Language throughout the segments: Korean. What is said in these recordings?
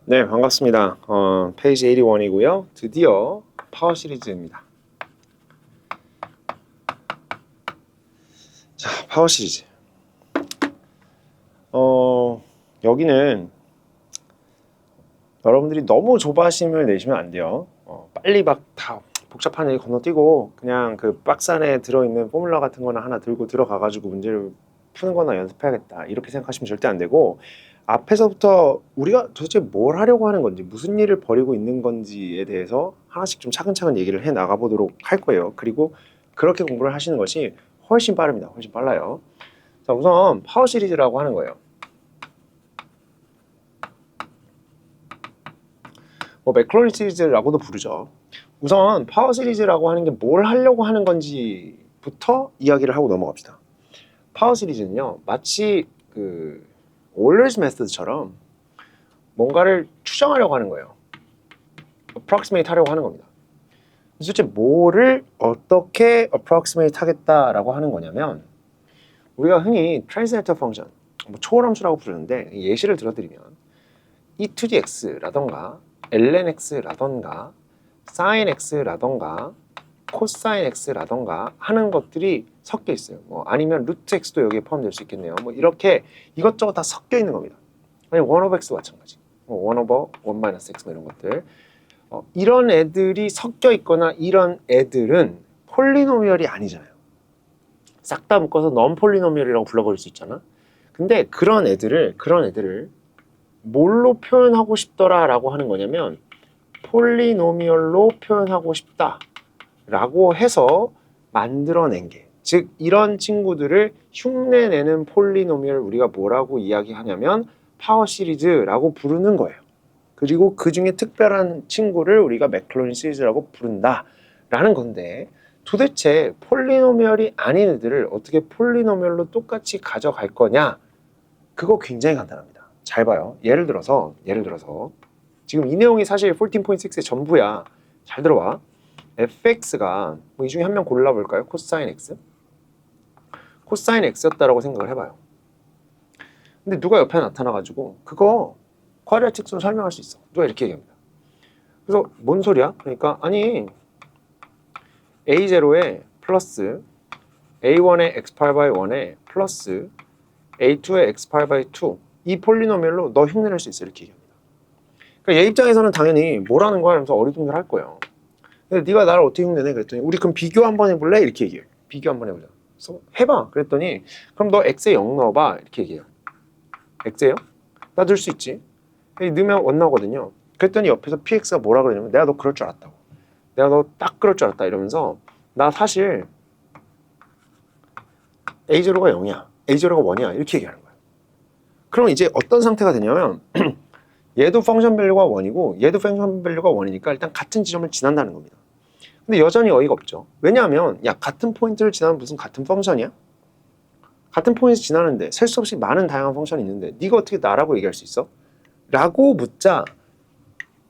네, 반갑습니다. 페이지 81이고요. 드디어 파워 시리즈입니다. 자, 파워 시리즈. 여기는 여러분들이 너무 조바심을 내시면 안 돼요. 빨리 막 다 복잡한 얘기 건너뛰고 그냥 그 박스 안에 들어있는 포뮬러 같은 거나 하나 들고 들어가가지고 문제를 푸는 거나 연습해야겠다. 이렇게 생각하시면 절대 안 되고, 앞에서부터 우리가 도대체 뭘 하려고 하는 건지, 무슨 일을 벌이고 있는 건지에 대해서 하나씩 좀 차근차근 얘기를 해 나가보도록 할 거예요. 그리고 그렇게 공부를 하시는 것이 훨씬 빠릅니다. 훨씬 빨라요. 자, 우선 파워 시리즈라고 하는 거예요. 맥클로린 시리즈라고도 부르죠. 우선 파워 시리즈라고 하는 게 뭘 하려고 하는 건지부터 이야기를 하고 넘어갑시다. 파워 시리즈는요, 마치 그 올러스 메소드처럼 뭔가를 추정하려고 하는 거예요. approximate 하려고 하는 겁니다. 도대체 뭐를 어떻게 approximate 하겠다라고 하는 거냐면, 우리가 흔히 트랜스ಲೇ터 펑션, 초월함수라고 부르는데, 예시를 들어드리면 e to the x라던가 ln x라던가 sin x라던가 코사인 x라던가 하는 것들이 섞여 있어요. 아니면 루트 x도 여기에 포함될 수 있겠네요. 이렇게 이것저것 다 섞여 있는 겁니다. 아니면 1 over x도 마찬가지. 1 over 1 minus x 이런 것들. 이런 애들이 섞여 있거나 이런 애들은 폴리노미얼이 아니잖아요. 싹 다 묶어서 넌 폴리노미얼이라고 불러버릴 수 있잖아. 근데 그런 애들을 뭘로 표현하고 싶더라라고 하는 거냐면, 폴리노미얼로 표현하고 싶다라고 해서 만들어낸 게, 즉 이런 친구들을 흉내내는 폴리노미얼 우리가 뭐라고 이야기하냐면 파워 시리즈라고 부르는 거예요. 그리고 그 중에 특별한 친구를 우리가 맥클로린 시리즈라고 부른다라는 건데, 도대체 폴리노미얼이 아닌 애들을 어떻게 폴리노미얼로 똑같이 가져갈 거냐? 그거 굉장히 간단합니다. 잘 봐요. 예를 들어서 지금 이 내용이 사실 14.6의 전부야. 잘 들어봐. fx가 이 중에 한 명 골라볼까요? 코사인 x. 코사인 x였다라고 생각을 해봐요. 근데 누가 옆에 나타나가지고 그거 쿼드라틱으로 설명할 수 있어. 누가 이렇게 얘기합니다. 그래서 뭔 소리야? 그러니까 아니 a0에 플러스 a1의 x8 by 1에 플러스 a2의 x8 by 2, 이 폴리노미얼로 너 흉내낼 수 있어. 이렇게 얘기합니다. 그러니까 얘 입장에서는 당연히 뭐라는 거야 하면서 어리둥절 할 거예요. 근데 네가 나를 어떻게 흉내내? 그랬더니 우리 그럼 비교 한번 해볼래? 이렇게 얘기해요. 비교 한번 해보자. 그래서 해봐. 그랬더니 그럼 너 x에 0 넣어봐. 이렇게 얘기해요. x에 0? 나 넣을 수 있지. 넣으면 1 나오거든요. 그랬더니 옆에서 px가 뭐라 그러냐면, 내가 너 그럴 줄 알았다고. 내가 너 딱 그럴 줄 알았다. 이러면서 나 사실 a0가 0이야. a0가 1이야. 이렇게 얘기하는 거예요. 그럼 이제 어떤 상태가 되냐면 얘도 펑션 밸류가 1이고 얘도 펑션 밸류가 1이니까 일단 같은 지점을 지난다는 겁니다. 근데 여전히 어이가 없죠. 왜냐하면 야, 같은 포인트를 지나면 무슨 같은 펑션이야? 같은 포인트 지나는데 셀 수 없이 많은 다양한 펑션이 있는데 네가 어떻게 나라고 얘기할 수 있어? 라고 묻자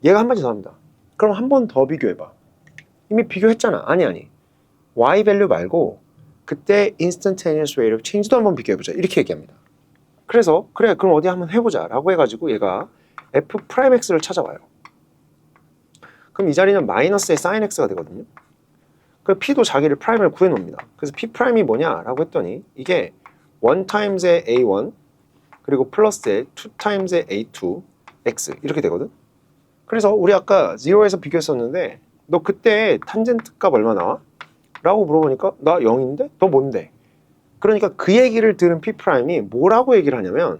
얘가 한마디 더 합니다. 그럼 한 번 더 비교해봐. 이미 비교했잖아. 아니 y 밸류 말고 그때 instantaneous rate of change도 한번 비교해보자. 이렇게 얘기합니다. 그래서 그래 그럼 어디 한번 해보자 라고 해가지고 얘가 f 프라임 x를 찾아와요. 그럼 이 자리는 마이너스의 sin x가 되거든요. 그 p도 자기를 프라임을 구해놓습니다. 그래서 p 프라임이 뭐냐라고 했더니 이게 1 times의 a1 그리고 플러스의 2 times의 a2 x 이렇게 되거든. 그래서 우리 아까 0에서 비교했었는데 너 그때 탄젠트 값 얼마 나와? 라고 물어보니까 나 0인데? 너 뭔데? 그러니까 그 얘기를 들은 p 프라임이 뭐라고 얘기를 하냐면,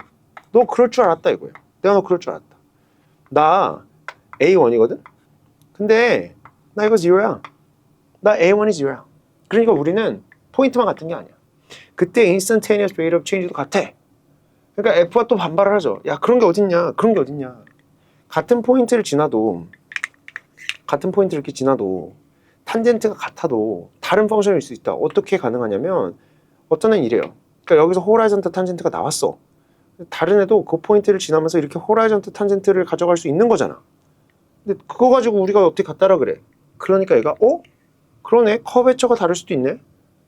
너 그럴 줄 알았다 이거예요. 내가 너 그럴 줄 알았다. 나 a1이거든? 근데 나 이거 0야. 나 a1이 0야. 그러니까 우리는 포인트만 같은 게 아니야. 그때 instantaneous rate of change도 같아. 그러니까 F가 또 반발을 하죠. 야, 그런 게 어딨냐? 그런 게 어딨냐? 같은 포인트를 이렇게 지나도 탄젠트가 같아도 다른 펑션일 수 있다. 어떻게 가능하냐면 어떤 애는 이래요. 그러니까 여기서 호라이전트 탄젠트가 나왔어. 다른 애도 그 포인트를 지나면서 이렇게 호라이전트 탄젠트를 가져갈 수 있는 거잖아. 근데 그거 가지고 우리가 어떻게 같다라 그래? 그러니까 얘가 그러네. 커베처가 다를 수도 있네.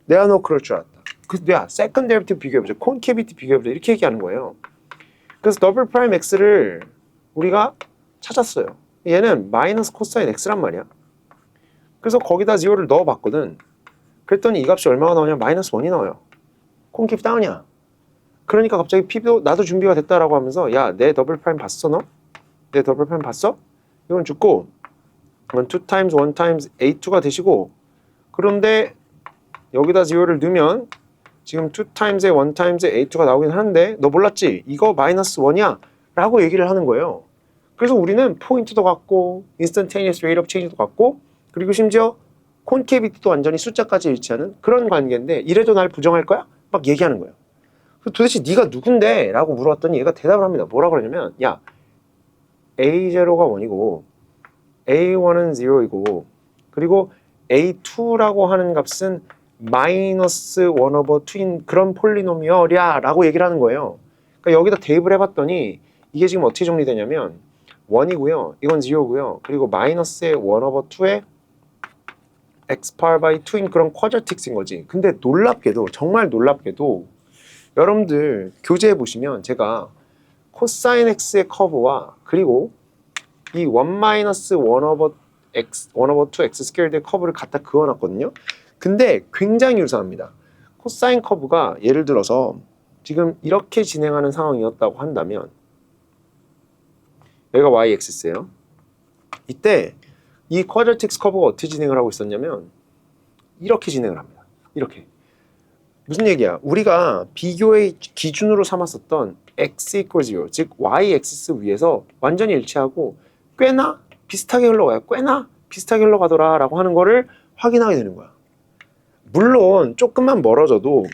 내가 너 그럴 줄 알았다. 그래서 야, 세컨 데리비티브 비교해보자. 콘케비티 비교해보자. 이렇게 얘기하는 거예요. 그래서 더블 프라임 x를 우리가 찾았어요. 얘는 마이너스 코사인 x란 말이야. 그래서 거기다 0를 넣어봤거든. 그랬더니 이 값이 얼마가 나오냐? 마이너스 1이 나와요. 콘캡 다운이야. 그러니까 갑자기 P도 나도 준비가 됐다라고 하면서 야, 내 더블 프라임 봤어 너? 내 더블 프라임 봤어? 이건 죽고 2 times 1 times A2가 되시고 그런데 여기다 0를 넣으면 지금 2 times에 1 times에 A2가 나오긴 하는데 너 몰랐지? 이거 마이너스 1이야 라고 얘기를 하는 거예요. 그래서 우리는 포인트도 같고 instantaneous rate of change도 같고 그리고 심지어 콘케이비티도 완전히 숫자까지 일치하는 그런 관계인데 이래도 날 부정할 거야? 막 얘기하는 거예요. 도대체 네가 누군데? 라고 물어봤더니 얘가 대답을 합니다. 뭐라 그러냐면 야 A0가 1이고 A1은 0이고 그리고 A2라고 하는 값은 마이너스 1 over 2인 그런 폴리노미얼이야 라고 얘기를 하는 거예요. 그러니까 여기다 대입을 해봤더니 이게 지금 어떻게 정리되냐면 1이고요. 이건 0고요. 그리고 마이너스의 1 over 2의 x power by 2인 그런 쿼저틱스인 거지. 근데 놀랍게도 정말 놀랍게도 여러분들 교재에 보시면 제가 코사인 x의 커브와 그리고 이 1 마이너스 1 over 2 x 스퀘어드의 커브를 갖다 그어놨거든요. 근데 굉장히 유사합니다. 코사인 커브가 예를 들어서 지금 이렇게 진행하는 상황이었다고 한다면 여기가 y-axis예요. 이때 이 쿼드라틱스 커브가 어떻게 진행을 하고 있었냐면 이렇게 진행을 합니다. 이렇게. 무슨 얘기야? 우리가 비교의 기준으로 삼았었던 x equals 0, 즉 y-axis 위에서 완전히 일치하고 꽤나 비슷하게 흘러가요. 꽤나 비슷하게 흘러가더라 라고 하는 거를 확인하게 되는 거야. 물론 조금만 멀어져도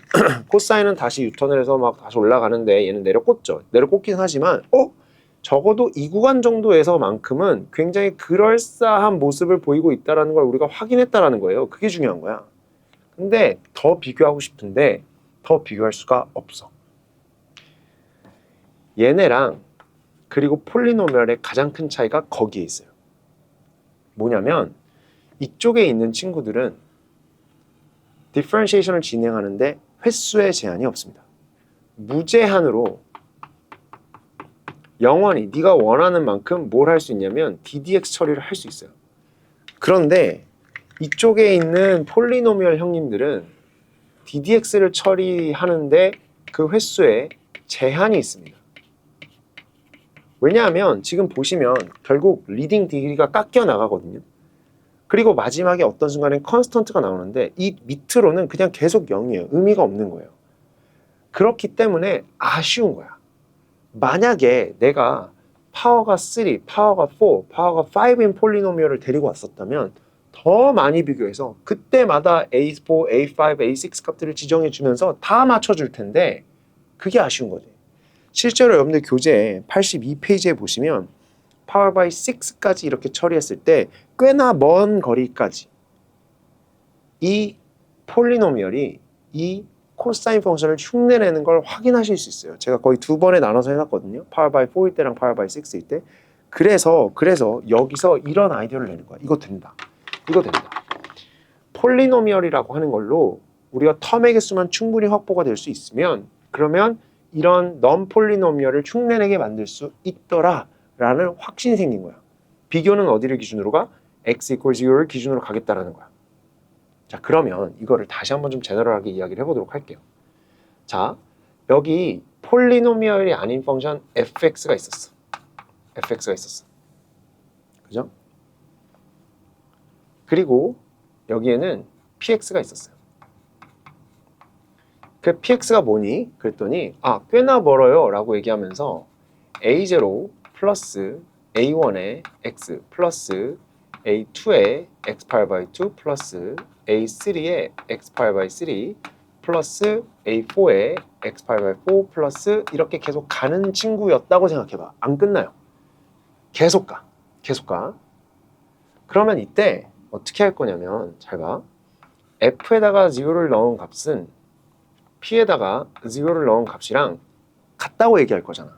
코사인은 다시 유턴을 해서 막 다시 올라가는데 얘는 내려꽂죠. 내려꽂긴 하지만 적어도 이 구간 정도에서만큼은 굉장히 그럴싸한 모습을 보이고 있다는 걸 우리가 확인했다라는 거예요. 그게 중요한 거야. 근데 더 비교하고 싶은데 더 비교할 수가 없어. 얘네랑 그리고 폴리노미얼의 가장 큰 차이가 거기에 있어요. 뭐냐면 이쪽에 있는 친구들은 디퍼런시에이션을 진행하는데 횟수의 제한이 없습니다. 무제한으로 영원히 네가 원하는 만큼 뭘 할 수 있냐면 DDX 처리를 할 수 있어요. 그런데 이쪽에 있는 폴리노미얼 형님들은 DDX를 처리하는데 그 횟수에 제한이 있습니다. 왜냐하면 지금 보시면 결국 리딩 디그리가 깎여 나가거든요. 그리고 마지막에 어떤 순간에 컨스턴트가 나오는데 이 밑으로는 그냥 계속 0이에요. 의미가 없는 거예요. 그렇기 때문에 아쉬운 거야. 만약에 내가 파워가 3, 파워가 4, 파워가 5인 폴리노미얼을 데리고 왔었다면 더 많이 비교해서 그때마다 A4, A5, A6 값들을 지정해 주면서 다 맞춰줄 텐데 그게 아쉬운 거지. 실제로 여러분들 교재 82페이지에 보시면 파워 바이 6까지 이렇게 처리했을 때 꽤나 먼 거리까지 이 폴리노미얼이 이 코사인 펑션을 흉내내는 걸 확인하실 수 있어요. 제가 거의 2번에 나눠서 해놨거든요. 파워 바이 4일 때랑 파워 바이 6일 때. 그래서 여기서 이런 아이디어를 내는 거야. 이거 된다. 이거 된다. 폴리노미얼이라고 하는 걸로 우리가 텀의 개수만 충분히 확보가 될 수 있으면 그러면 이런 넌 폴리노미얼을 흉내내게 만들 수 있더라 라는 확신이 생긴 거야. 비교는 어디를 기준으로 가? x equals 0를 기준으로 가겠다라는 거야. 자, 그러면 이거를 다시 한번 좀 제너럴하게 이야기를 해보도록 할게요. 자, 여기 폴리노미얼이 아닌 펑션 fx가 있었어. fx가 있었어. 그죠? 그리고 여기에는 px가 있었어요. 그 px가 뭐니? 그랬더니 꽤나 멀어요 라고 얘기하면서 a0 플러스 a1의 x 플러스 a2의 x8 by 2 플러스 a3의 x8 by 3 플러스 a4의 x8 by 4 플러스 이렇게 계속 가는 친구였다고 생각해봐. 안 끝나요. 계속 가. 계속 가. 그러면 이때 어떻게 할 거냐면 잘 봐. f에다가 0를 넣은 값은 p에다가 0를 넣은 값이랑 같다고 얘기할 거잖아.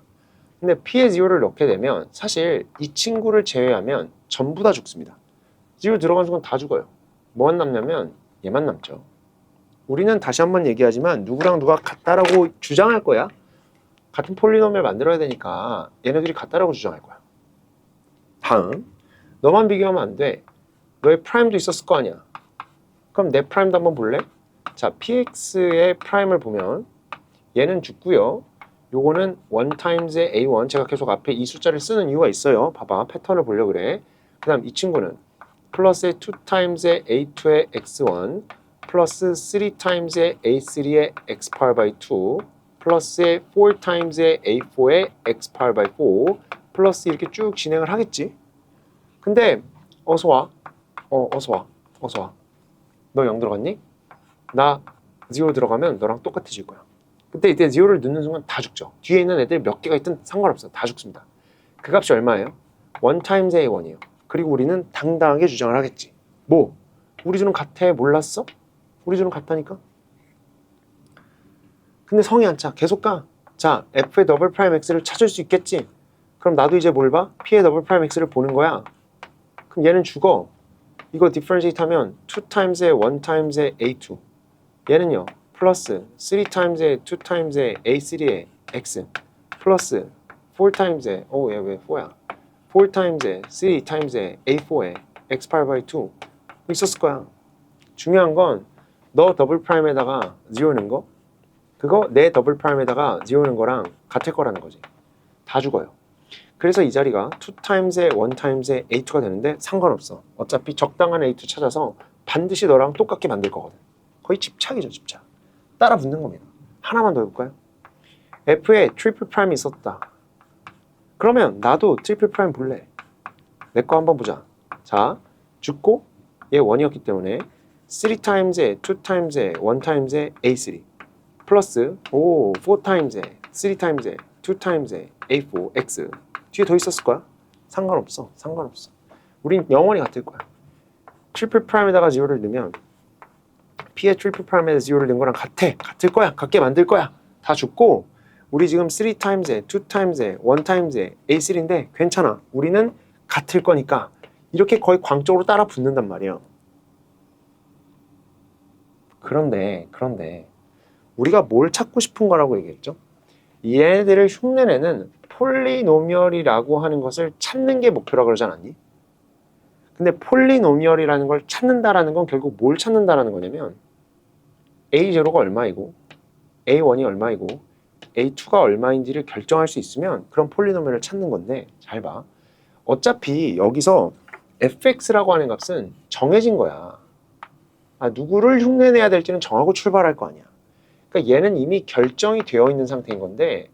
근데 p에 0를 넣게 되면 사실 이 친구를 제외하면 전부 다 죽습니다. 0 들어간 순간 다 죽어요. 뭐만 남냐면 얘만 남죠. 우리는 다시 한번 얘기하지만 누구랑 누가 같다라고 주장할 거야. 같은 폴리노미얼 만들어야 되니까 얘네들이 같다라고 주장할 거야. 다음, 너만 비교하면 안 돼. 너의 프라임도 있었을 거 아니야. 그럼 내 프라임도 한번 볼래? 자, px의 프라임을 보면 얘는 죽고요. 요거는 1 times의 a1. 제가 계속 앞에 이 숫자를 쓰는 이유가 있어요. 봐봐, 패턴을 보려고 그래. 그 다음 이 친구는 플러스의 2 times의 a2의 x1 플러스 3 times의 a3의 x power by 2 플러스의 4 times의 a4의 x power by 4 플러스 이렇게 쭉 진행을 하겠지. 근데 어서 와. 어서 와. 어서 와. 너 0 들어갔니? 나 0 들어가면 너랑 똑같아질 거야. 그때 이때 0를 넣는 순간 다 죽죠. 뒤에 있는 애들 몇 개가 있든 상관없어. 다 죽습니다. 그 값이 얼마예요? 1 times a1이에요. 그리고 우리는 당당하게 주장을 하겠지. 뭐? 우리 수는 같아. 몰랐어? 우리 수는 같다니까? 근데 성이 안 차. 계속 가. 자, f의 더블 프라임 x를 찾을 수 있겠지? 그럼 나도 이제 뭘 봐? p의 더블 프라임 x를 보는 거야. 그럼 얘는 죽어. 이거 디퍼런시에이트 하면 2 times의 1 times의 a2. 얘는요. 플러스 3 times의 2 times의 a3의 x 플러스 4 times의 얘 왜 4야? 4 times의 3 times의 a4의 x power by 2 있었을 거야. 중요한 건 너 더블 프라임에다가 0 넣은 거 그거 내 더블 프라임에다가 0 넣은 거랑 같을 거라는 거지. 다 죽어요. 그래서 이 자리가 2 times의 1 times의 a2가 되는데 상관없어. 어차피 적당한 a2 찾아서 반드시 너랑 똑같게 만들 거거든. 거의 집착이죠, 집착. 따라 붙는 겁니다. 하나만 더 해볼까요? f에 트리플 프라임이 있었다. 그러면 나도 트리플 프라임 볼래. 내 거 한번 보자. 자, 죽고 얘 1이었기 때문에 3 times의 2 times의 1 times의 a3 플러스 4 times의 3 times의 2 times의 a4 x 뒤에 더 있었을 거야? 상관없어. 상관없어. 우린 영원히 같을 거야. 트리플 프라임에다가 0를 넣으면 p의 트리플 프라임에다 0를 넣은 거랑 같아. 같을 거야. 같게 만들 거야. 다 죽고 우리 지금 3 times의 2 times의 1 times의 a3인데 괜찮아. 우리는 같을 거니까 이렇게 거의 광적으로 따라 붙는단 말이야. 그런데 우리가 뭘 찾고 싶은 거라고 얘기했죠? 얘네들을 흉내내는 폴리노미얼이라고 하는 것을 찾는 게 목표라고 그러지 않았니? 근데 폴리노미얼이라는 걸 찾는다라는 건 결국 뭘 찾는다라는 거냐면 A0가 얼마이고 A1이 얼마이고 A2가 얼마인지를 결정할 수 있으면 그런 폴리노미얼을 찾는 건데 잘 봐. 어차피 여기서 fx라고 하는 값은 정해진 거야. 누구를 흉내내야 될지는 정하고 출발할 거 아니야. 그러니까 얘는 이미 결정이 되어 있는 상태인 건데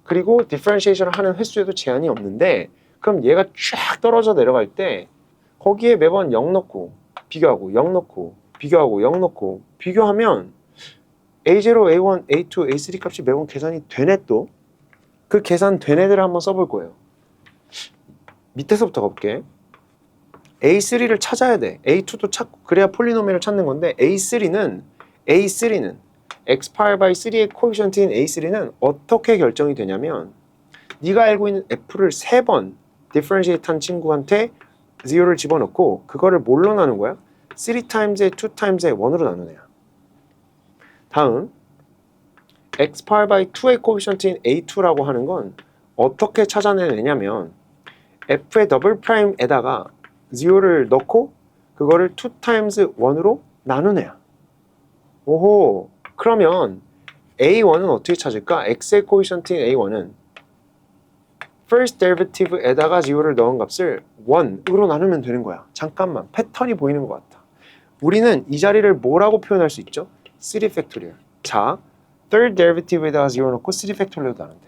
그리고 디퍼런시에이션을 하는 횟수에도 제한이 없는데 그럼 얘가 쫙 떨어져 내려갈 때 거기에 매번 0 넣고 비교하고 0 넣고 비교하고 0 넣고 비교하면 A0, A1, A2, A3 값이 매번 계산이 되네 또. 그 계산된 애들을 한번 써볼 거예요. 밑에서부터 가볼게. A3를 찾아야 돼. A2도 찾고 그래야 폴리노미얼을 찾는 건데 A3는 x 파이 by 3의 코에피션트인 A3는 어떻게 결정이 되냐면 네가 알고 있는 F를 3번 디퍼런시에이트 한 친구한테 0를 집어넣고 그거를 뭘로 나눈 거야? 3 times의 2 times의 1으로 나눈 애야. 다음 x 파이 by 2의 코에피션트인 A2라고 하는 건 어떻게 찾아내냐면 F의 더블 프라임에다가 0를 넣고 그거를 2 times 1으로 나눈 애야. 오호. 그러면 A1은 어떻게 찾을까? X의 코에피션트인 A1은 first derivative에다가 0를 넣은 값을 1으로 나누면 되는 거야. 잠깐만. 패턴이 보이는 것 같아. 우리는 이 자리를 뭐라고 표현할 수 있죠? 3 팩토리얼. 자, third derivative에다가 0 넣고 3 팩토리얼로 나눈대.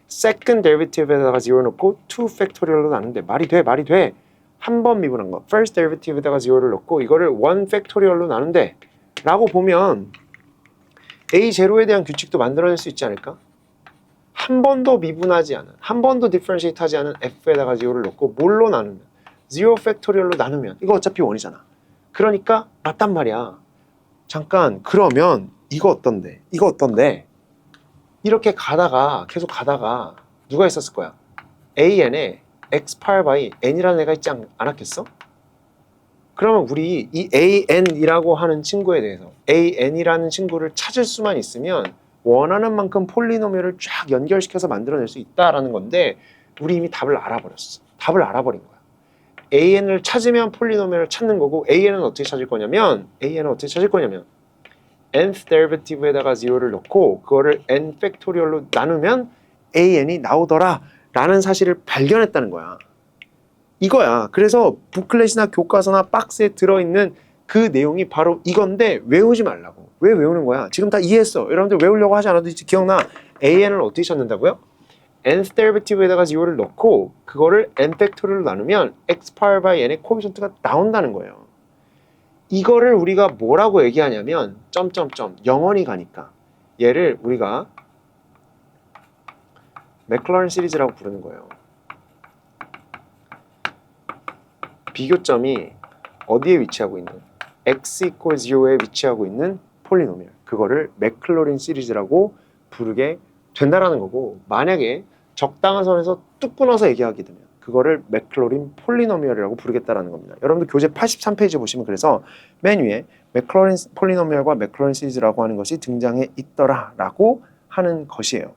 second derivative에다가 0 넣고 2 팩토리얼로 나눈대. 말이 돼, 말이 돼. 한 번 미분한 거. first derivative에다가 0를 넣고 이거를 1 팩토리얼로 나눈대. 라고 보면 A0에 대한 규칙도 만들어낼 수 있지 않을까? 한 번도 미분하지 않은, 한 번도 디퍼런시에이트 하지 않은 F에다가 0를 넣고 뭘로 나누면? 0 팩토리얼로 나누면 이거 어차피 1이잖아. 그러니까 맞단 말이야. 잠깐 그러면 이거 어떤데? 이거 어떤데? 이렇게 가다가 계속 가다가 누가 있었을 거야? AN에 x 파이 by n이라는 애가 있지 않았겠어? 그러면 우리 이 AN이라고 하는 친구에 대해서 AN이라는 친구를 찾을 수만 있으면 원하는 만큼 폴리노미얼을 쫙 연결시켜서 만들어낼 수 있다라는 건데 우리 이미 답을 알아버렸어. 답을 알아버린 거야. AN을 찾으면 폴리노미얼을 찾는 거고 AN은 어떻게 찾을 거냐면 nth derivative에다가 0를 넣고 그거를 n 팩토리얼로 나누면 AN이 나오더라 라는 사실을 발견했다는 거야. 이거야. 그래서 부클렛이나 교과서나 박스에 들어있는 그 내용이 바로 이건데 외우지 말라고. 왜 외우는 거야? 지금 다 이해했어. 여러분들 외우려고 하지 않아도 기억나. AN을 어떻게 찾는다고요? nth derivative에다가 0를 넣고 그거를 n 팩토리얼로 나누면 x power by n의 코에피션트가 나온다는 거예요. 이거를 우리가 뭐라고 얘기하냐면 영원히 가니까 얘를 우리가 맥클러린 시리즈라고 부르는 거예요. 비교점이 어디에 위치하고 있는 x equals 0에 위치하고 있는 폴리노미얼 그거를 맥클러린 시리즈라고 부르게 된다라는 거고 만약에 적당한 선에서 뚝 끊어서 얘기하게 되면 그거를 맥클러린 폴리노미얼이라고 부르겠다라는 겁니다. 여러분들 교재 83페이지 보시면 그래서 맨 위에 맥클러린 폴리노미얼과 맥클러린 시리즈라고 하는 것이 등장해 있더라라고 하는 것이에요.